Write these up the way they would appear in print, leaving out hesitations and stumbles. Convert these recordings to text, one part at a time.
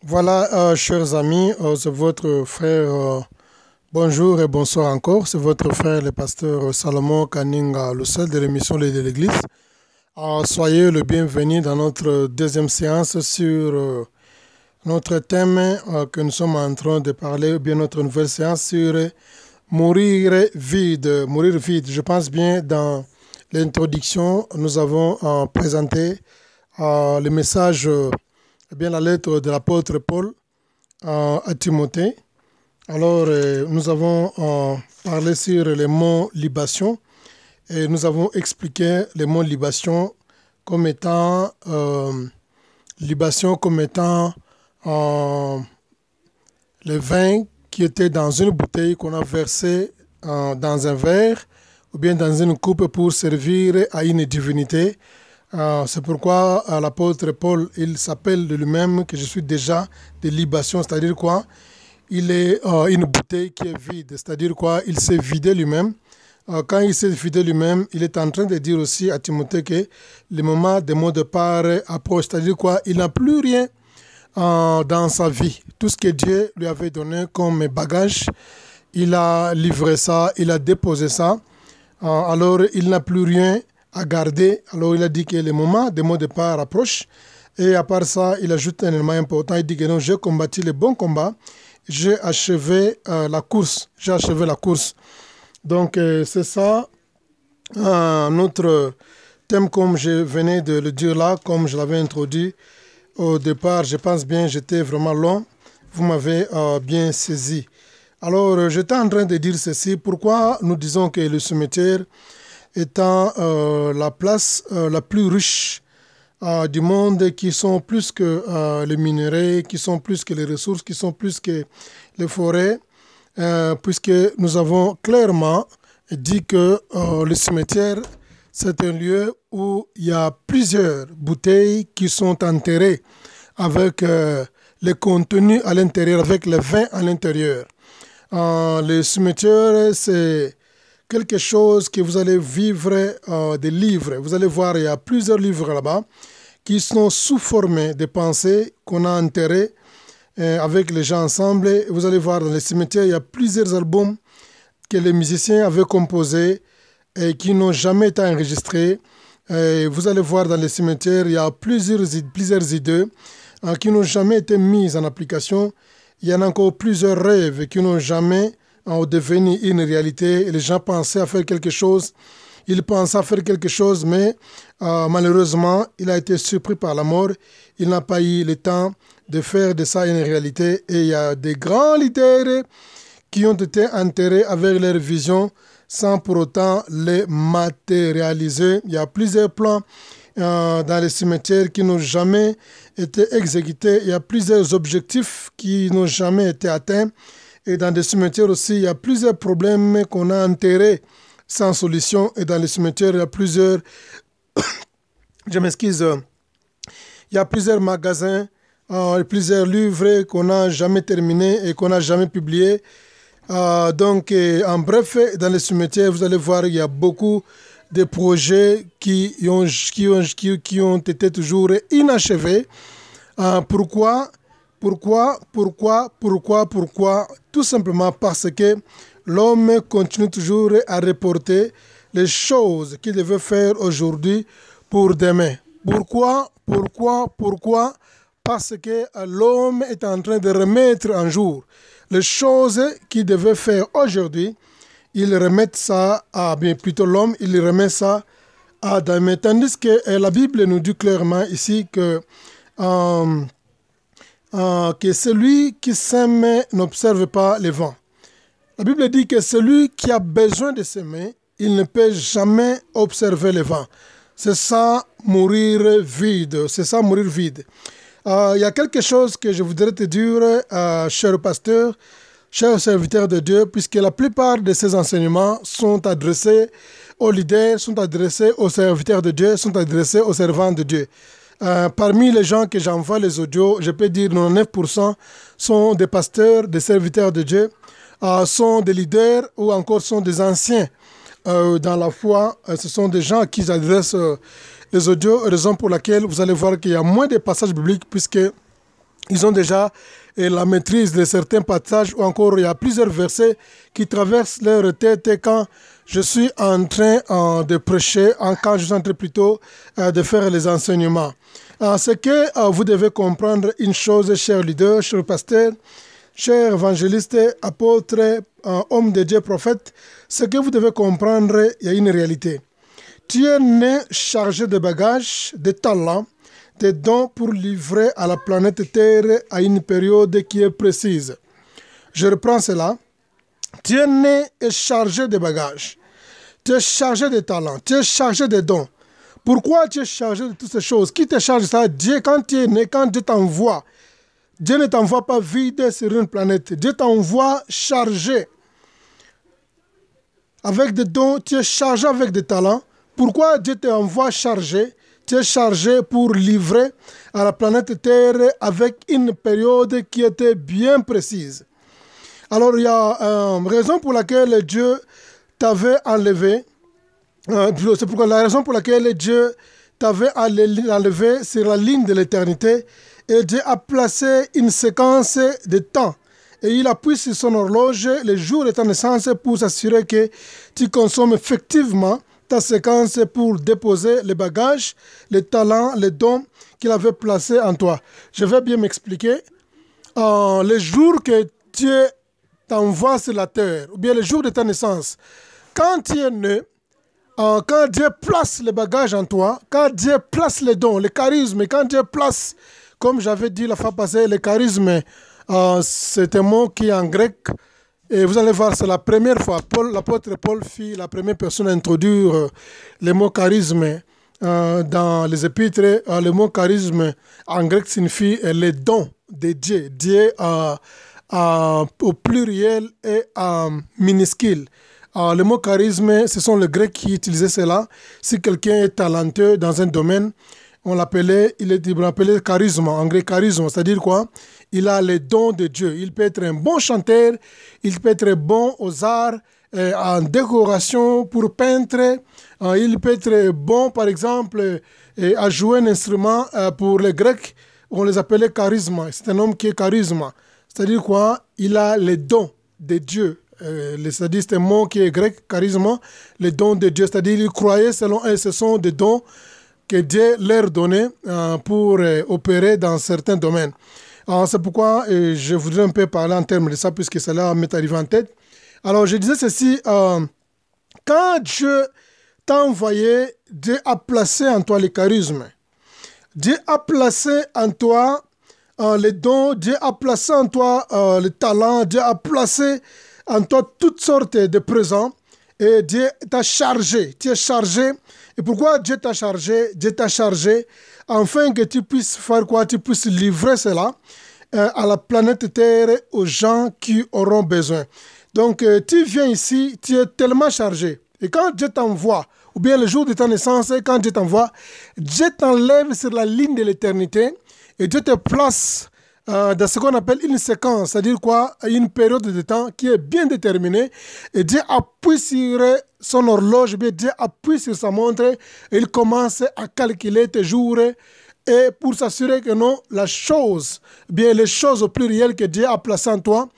Voilà, chers amis, c'est votre frère, bonjour et bonsoir encore, c'est votre frère le pasteur Salomon Kaninga, le seul de l'émission de l'Église. Soyez le bienvenu dans notre deuxième séance sur notre thème que nous sommes en train de parler, ou bien notre nouvelle séance sur mourir vide. Mourir vide, je pense bien dans l'introduction, nous avons présenté le message, eh bien la lettre de l'apôtre Paul à Timothée. Alors, nous avons parlé sur les mots libation et nous avons expliqué les mots libation comme étant le vin qui était dans une bouteille qu'on a versé dans un verre ou bien dans une coupe pour servir à une divinité. C'est pourquoi l'apôtre Paul, il s'appelle de lui-même que je suis déjà de libation, c'est-à-dire quoi? Il est une bouteille qui est vide, c'est-à-dire quoi? Il s'est vidé lui-même. Quand il s'est vidé lui-même, il est en train de dire aussi à Timothée que le moment de mon départ approche, c'est-à-dire quoi? Il n'a plus rien dans sa vie. Tout ce que Dieu lui avait donné comme bagage, il a livré ça, il a déposé ça. Alors, il n'a plus rien à garder. Alors, il a dit que le moment de mon départ approche. Et à part ça, il ajoute un élément important. Il dit que non, j'ai combattu le bon combat. J'ai achevé la course. J'ai achevé la course. Donc, c'est ça notre thème, comme je venais de le dire là, comme je l'avais introduit au départ. Je pense bien, j'étais vraiment long. Vous m'avez bien saisi. Alors, j'étais en train de dire ceci. Pourquoi nous disons que le cimetière étant la place la plus riche du monde, qui sont plus que les minerais, qui sont plus que les ressources, qui sont plus que les forêts, puisque nous avons clairement dit que le cimetière, c'est un lieu où il y a plusieurs bouteilles qui sont enterrées avec le contenu à l'intérieur, avec le vin à l'intérieur. Le cimetière, c'est quelque chose que vous allez vivre des livres. Vous allez voir, il y a plusieurs livres là-bas qui sont sous forme de pensées qu'on a enterrées avec les gens ensemble. Et vous allez voir, dans les cimetières, il y a plusieurs albums que les musiciens avaient composés et qui n'ont jamais été enregistrés. Et vous allez voir, dans les cimetières, il y a plusieurs idées qui n'ont jamais été mises en application. Il y en a encore plusieurs rêves qui n'ont jamais devenu une réalité. Et les gens pensaient à faire quelque chose. Ils pensaient à faire quelque chose, mais malheureusement, il a été surpris par la mort. Il n'a pas eu le temps de faire de ça une réalité. Et il y a des grands leaders qui ont été enterrés avec leur vision sans pour autant les matérialiser. Il y a plusieurs plans dans les cimetières qui n'ont jamais été exécutés. Il y a plusieurs objectifs qui n'ont jamais été atteints. Et dans des cimetières aussi, il y a plusieurs problèmes qu'on a enterrés sans solution. Et dans les cimetières, il y a plusieurs... Je m'excuse. Il y a plusieurs magasins, plusieurs livres qu'on n'a jamais terminés et qu'on n'a jamais publiés. Donc, en bref, dans les cimetières, vous allez voir, il y a beaucoup de projets qui ont été toujours inachevés. Pourquoi? Tout simplement parce que l'homme continue toujours à reporter les choses qu'il devait faire aujourd'hui pour demain. Pourquoi? Parce que l'homme est en train de remettre en jour les choses qu'il devait faire aujourd'hui. Il remet ça bien plutôt l'homme, il remet ça à demain. Tandis que la Bible nous dit clairement ici que celui qui sème n'observe pas les vents. La Bible dit que celui qui a besoin de s'aimer, il ne peut jamais observer les vents. C'est ça, mourir vide. C'est ça, mourir vide. Il y a quelque chose que je voudrais te dire, cher pasteur, cher serviteur de Dieu, puisque la plupart de ces enseignements sont adressés aux leaders, sont adressés aux serviteurs de Dieu, sont adressés aux servants de Dieu. Parmi les gens que j'envoie les audios, je peux dire 99% sont des pasteurs, des serviteurs de Dieu, sont des leaders ou encore sont des anciens dans la foi. Ce sont des gens qui adressent les audios, raison pour laquelle vous allez voir qu'il y a moins de passages bibliques puisque ils ont déjà la maîtrise de certains passages, ou encore il y a plusieurs versets qui traversent leur tête quand je suis en train de prêcher, quand je suis en train plutôt de faire les enseignements. Ce que vous devez comprendre, une chose, chers leaders, chers pasteurs, chers évangélistes, apôtres, hommes de Dieu, prophètes, ce que vous devez comprendre, il y a une réalité. Tu es né chargé de bagages, de talents, de dons pour livrer à la planète Terre à une période qui est précise. Je reprends cela. Tu es né et chargé de bagages. Tu es chargé de talents. Tu es chargé de dons. Pourquoi tu es chargé de toutes ces choses? Qui te charge ça? Dieu, quand tu es né, quand Dieu t'envoie, Dieu ne t'envoie pas vide sur une planète. Dieu t'envoie chargé. Avec des dons, tu es chargé avec des talents. Pourquoi Dieu t'envoie chargé? Tu es chargé pour livrer à la planète Terre avec une période qui était bien précise. Alors, il y a une raison pour laquelle Dieu t'avait enlevé. C'est pourquoi la raison pour laquelle Dieu t'avait enlevé sur la ligne de l'éternité. Et Dieu a placé une séquence de temps. Et il appuie sur son horloge les jours de ta naissance pour s'assurer que tu consommes effectivement ta séquence pour déposer les bagages, les talents, les dons qu'il avait placés en toi. Je vais bien m'expliquer. Les jours que Dieu t'envoie sur la terre, ou bien les jours de ta naissance, quand tu es né, quand Dieu place les bagages en toi, quand Dieu place les dons, les charismes, quand Dieu place, comme j'avais dit la fois passée, les charismes, c'est un mot qui est en grec. Et vous allez voir, c'est la première fois. L'apôtre Paul fut la première personne à introduire le mot charisme dans les épîtres. Le mot charisme en grec signifie les dons de Dieu. Dieu au pluriel et minuscule. Le mot charisme, ce sont les Grecs qui utilisaient cela. Si quelqu'un est talentueux dans un domaine, on l'appelait charisme, en grec charisme, c'est-à-dire quoi? Il a les dons de Dieu. Il peut être un bon chanteur, il peut être bon aux arts, en décoration pour peintre, il peut être bon, par exemple, à jouer un instrument. Pour les Grecs, on les appelait charisme. C'est un homme qui est charisme. C'est-à-dire quoi? Il a les dons de Dieu. C'est-à-dire c'est un mot qui est grec, charisme, les dons de Dieu. C'est-à-dire ils croyaient selon eux, ce sont des dons que Dieu leur donnait pour opérer dans certains domaines. C'est pourquoi je voudrais un peu parler en termes de ça, puisque cela m'est arrivé en tête. Alors, je disais ceci, quand Dieu t'a envoyé, Dieu a placé en toi les charismes. Dieu a placé en toi les dons, Dieu a placé en toi les talents, Dieu a placé en toi toutes sortes de présents. Et Dieu t'a chargé, tu es chargé. Et pourquoi Dieu t'a chargé? Dieu t'a chargé afin que tu puisses faire quoi? Tu puisses livrer cela à la planète Terre, aux gens qui auront besoin. Donc, tu viens ici, tu es tellement chargé. Et quand Dieu t'envoie, ou bien le jour de ta naissance, quand Dieu t'envoie, Dieu t'enlève sur la ligne de l'éternité et Dieu te place dans ce qu'on appelle une séquence, c'est-à-dire quoi? Une période de temps qui est bien déterminée. Et Dieu appuie sur son horloge, bien Dieu appuie sur sa montre et il commence à calculer tes jours et pour s'assurer que non, la chose, bien les choses au pluriel que Dieu a placées en toi,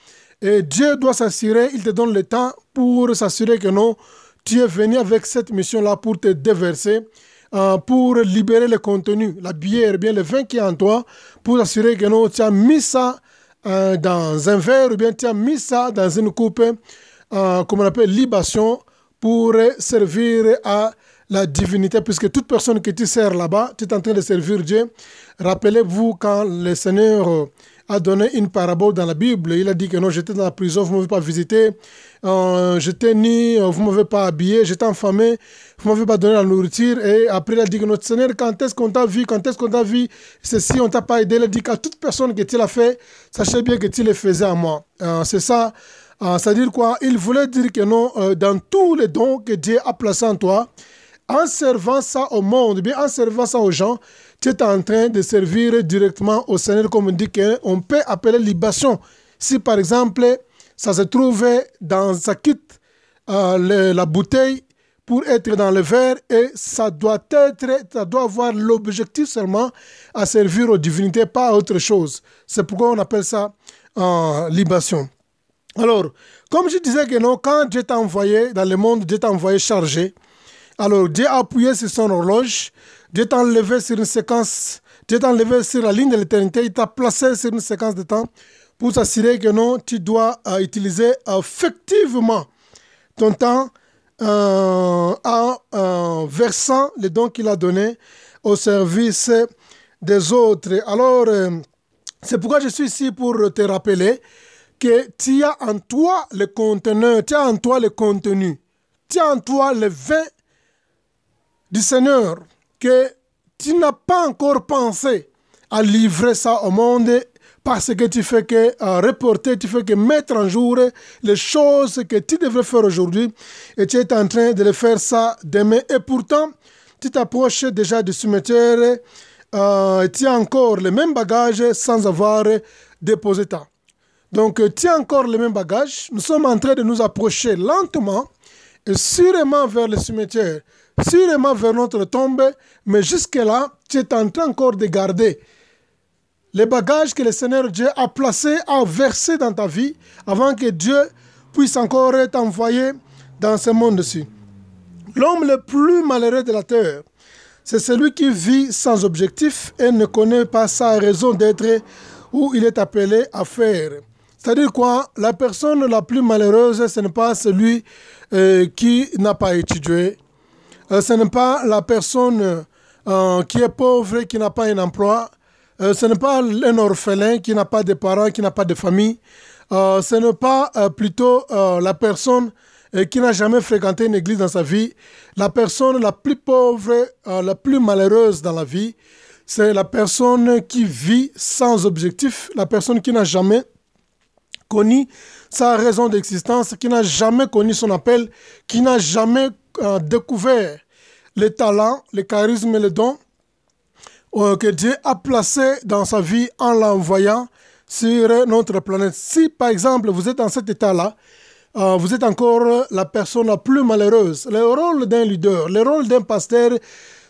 et Dieu doit s'assurer, il te donne le temps pour s'assurer que non, tu es venu avec cette mission-là pour te déverser, pour libérer le contenu, la bière, bien le vin qui est en toi, pour assurer que non, tu as mis ça dans un verre ou bien tu as mis ça dans une coupe, comme on appelle libation, pour servir à la divinité, puisque toute personne que tu sers là-bas, tu es en train de servir Dieu. Rappelez-vous quand le Seigneur a donné une parabole dans la Bible, il a dit que non, j'étais dans la prison, vous ne m'avez pas visité, j'étais nu, vous ne m'avez pas habillé, j'étais affamé, vous ne m'avez pas donné la nourriture. Et après, il a dit que notre Seigneur, quand est-ce qu'on t'a vu, ceci, on ne t'a pas aidé. Il a dit qu'à toute personne que tu l'as fait, sachez bien que tu le faisais à moi. C'est ça, c'est-à-dire quoi? Il voulait dire que non, dans tous les dons que Dieu a placés en toi, en servant ça au monde, bien en servant ça aux gens, tu es en train de servir directement au Seigneur, comme on dit qu'on peut appeler libation. Si par exemple, ça se trouve ça quitte la bouteille pour être dans le verre et ça doit avoir l'objectif seulement à servir aux divinités, pas à autre chose. C'est pourquoi on appelle ça libation. Alors, comme je disais que non, quand Dieu t'a envoyé dans le monde, Dieu t'a envoyé chargé. Alors, Dieu a appuyé sur son horloge, Dieu t'a enlevé sur une séquence, Dieu t'a enlevé sur la ligne de l'éternité, il t'a placé sur une séquence de temps pour s'assurer que non, tu dois utiliser effectivement ton temps en versant les dons qu'il a donnés au service des autres. Alors, c'est pourquoi je suis ici pour te rappeler que tu as en toi le conteneur, tu as en toi le contenu, tu as en toi le vin du Seigneur, que tu n'as pas encore pensé à livrer ça au monde parce que tu fais que reporter, tu fais que mettre en jour les choses que tu devrais faire aujourd'hui et tu es en train de le faire ça demain. Et pourtant, tu t'approches déjà du cimetière, tu as encore les mêmes bagages sans avoir déposé ça. Donc, tu as encore les mêmes bagages. Nous sommes en train de nous approcher lentement et sûrement vers le cimetière, sûrement vers notre tombe, mais jusque-là, tu es en train encore de garder les bagages que le Seigneur Dieu a placés, a versés dans ta vie, avant que Dieu puisse encore t'envoyer dans ce monde-ci. L'homme le plus malheureux de la terre, c'est celui qui vit sans objectif et ne connaît pas sa raison d'être où il est appelé à faire. C'est-à-dire quoi? La personne la plus malheureuse, ce n'est pas celui qui n'a pas étudié. Ce n'est pas la personne qui est pauvre et qui n'a pas un emploi. Ce n'est pas un orphelin qui n'a pas de parents, qui n'a pas de famille. Ce n'est pas plutôt la personne qui n'a jamais fréquenté une église dans sa vie. La personne la plus pauvre, la plus malheureuse dans la vie, c'est la personne qui vit sans objectif, la personne qui n'a jamais connu sa raison d'existence, qui n'a jamais connu son appel, qui n'a jamais découvert les talents, les charismes et les dons que Dieu a placés dans sa vie en l'envoyant sur notre planète. Si par exemple vous êtes dans cet état-là, vous êtes encore la personne la plus malheureuse. Le rôle d'un leader, le rôle d'un pasteur,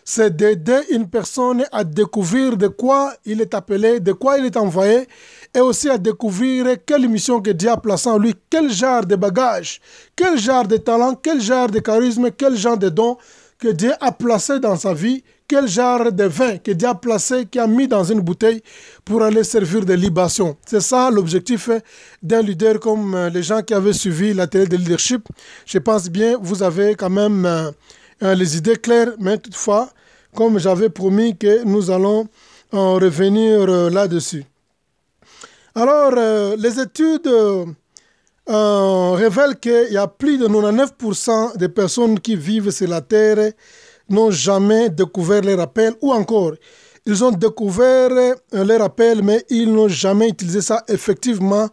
c'est d'aider une personne à découvrir de quoi il est appelé, de quoi il est envoyé, et aussi à découvrir quelle mission que Dieu a placée en lui, quel genre de bagage, quel genre de talent, quel genre de charisme, quel genre de dons que Dieu a placé dans sa vie, quel genre de vin que Dieu a placé, qui a mis dans une bouteille pour aller servir de libation. C'est ça l'objectif d'un leader comme les gens qui avaient suivi la télé de leadership. Je pense bien, vous avez quand même les idées claires, mais toutefois, comme j'avais promis que nous allons revenir là-dessus. Alors, les études révèlent qu'il y a plus de 99% des personnes qui vivent sur la Terre n'ont jamais découvert les rappels, ou encore, ils ont découvert les rappels, mais ils n'ont jamais utilisé ça effectivement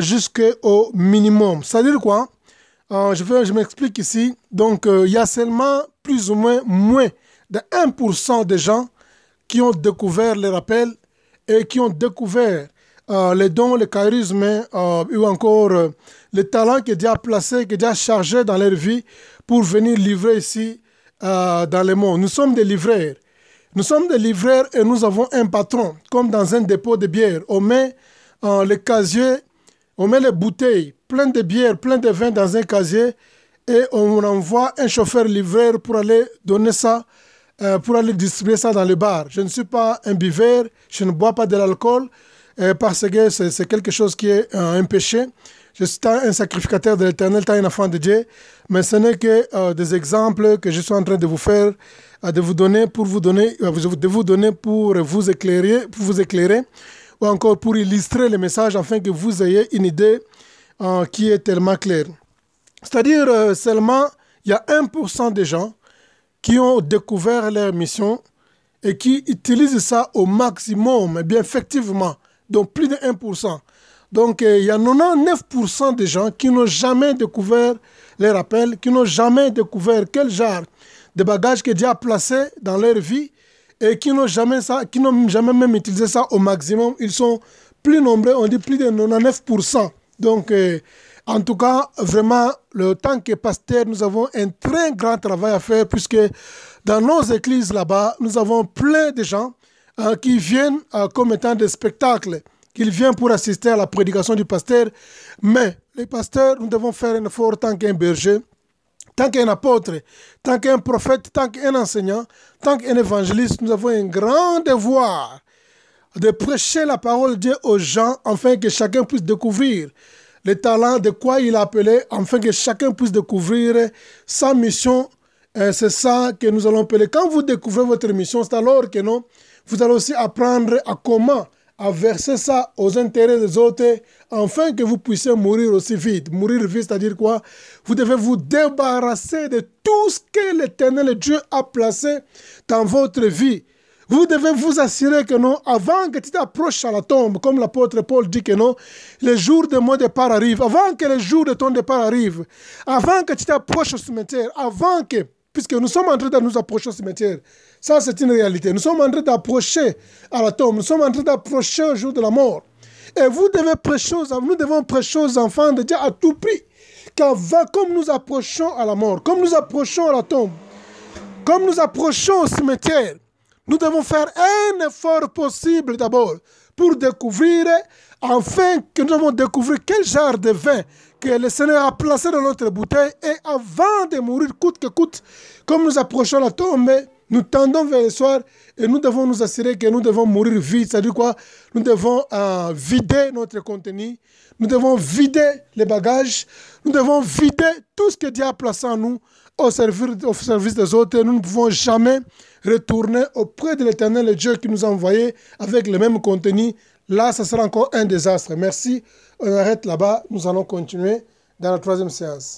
jusqu'au minimum. C'est-à-dire quoi? Je m'explique ici. Donc, il y a seulement plus ou moins de 1% des gens qui ont découvert les rappels et qui ont découvert les dons, les charismes ou encore les talents que Dieu a placés, que Dieu a chargés dans leur vie pour venir livrer ici dans le monde. Nous sommes des livreurs. Nous sommes des livreurs et nous avons un patron, comme dans un dépôt de bière. On met les casiers, on met les bouteilles pleines de bière, pleines de vin dans un casier et on envoie un chauffeur livreur pour aller donner ça, pour aller distribuer ça dans le bar. Je ne suis pas un buveur, je ne bois pas de l'alcool parce que c'est quelque chose qui est un péché. Je suis un sacrificateur de l'Éternel, un enfant de Dieu, mais ce n'est que des exemples que je suis en train de vous faire, de vous donner pour vous éclairer, ou encore pour illustrer le message afin que vous ayez une idée qui est tellement claire. C'est-à-dire seulement il y a 1% des gens qui ont découvert leur mission et qui utilisent ça au maximum, et bien effectivement, donc plus de 1%. Donc, il y a 99% de gens qui n'ont jamais découvert les rappels, qui n'ont jamais découvert quel genre de bagages que Dieu a placé dans leur vie et qui n'ont jamais même utilisé ça au maximum. Ils sont plus nombreux, on dit plus de 99%. Donc, En tout cas, vraiment, le tant que pasteur, nous avons un très grand travail à faire puisque dans nos églises là-bas, nous avons plein de gens qui viennent comme étant des spectacles, qui viennent pour assister à la prédication du pasteur. Mais les pasteurs, nous devons faire un effort tant qu'un berger, tant qu'un apôtre, tant qu'un prophète, tant qu'un enseignant, tant qu'un évangéliste. Nous avons un grand devoir de prêcher la parole de Dieu aux gens afin que chacun puisse découvrir les talents de quoi il est appelé, afin que chacun puisse découvrir sa mission. C'est ça que nous allons appeler. Quand vous découvrez votre mission, c'est alors que non, vous allez aussi apprendre à comment à verser ça aux intérêts des autres, afin que vous puissiez mourir aussi vite. Mourir vite, c'est-à-dire quoi? Vous devez vous débarrasser de tout ce que l'Éternel Dieu a placé dans votre vie. Vous devez vous assurer que non, avant que tu t'approches à la tombe, comme l'apôtre Paul dit que non, le jour de mon départ arrive, avant que le jour de ton départ arrive, avant que tu t'approches au cimetière, avant que, puisque nous sommes en train de nous approcher au cimetière, ça c'est une réalité, nous sommes en train d'approcher à la tombe, nous sommes en train d'approcher au jour de la mort. Et vous devez prêcher nous devons prêcher aux enfants de Dieu à tout prix, qu'avant, comme nous approchons à la mort, comme nous approchons à la tombe, comme nous approchons au cimetière, nous devons faire un effort possible d'abord pour découvrir, afin que nous devons découvrir quel genre de vin que le Seigneur a placé dans notre bouteille. Et avant de mourir, coûte que coûte, comme nous approchons la tombe, nous tendons vers le soir et nous devons nous assurer que nous devons mourir vite. C'est-à-dire quoi? Nous devons vider notre contenu, nous devons vider les bagages, nous devons vider tout ce que Dieu a placé en nous au service des autres. Nous ne pouvons jamais retourner auprès de l'Éternel, le Dieu qui nous a envoyés avec le même contenu. Là, ça sera encore un désastre. Merci. On arrête là-bas. Nous allons continuer dans la troisième séance.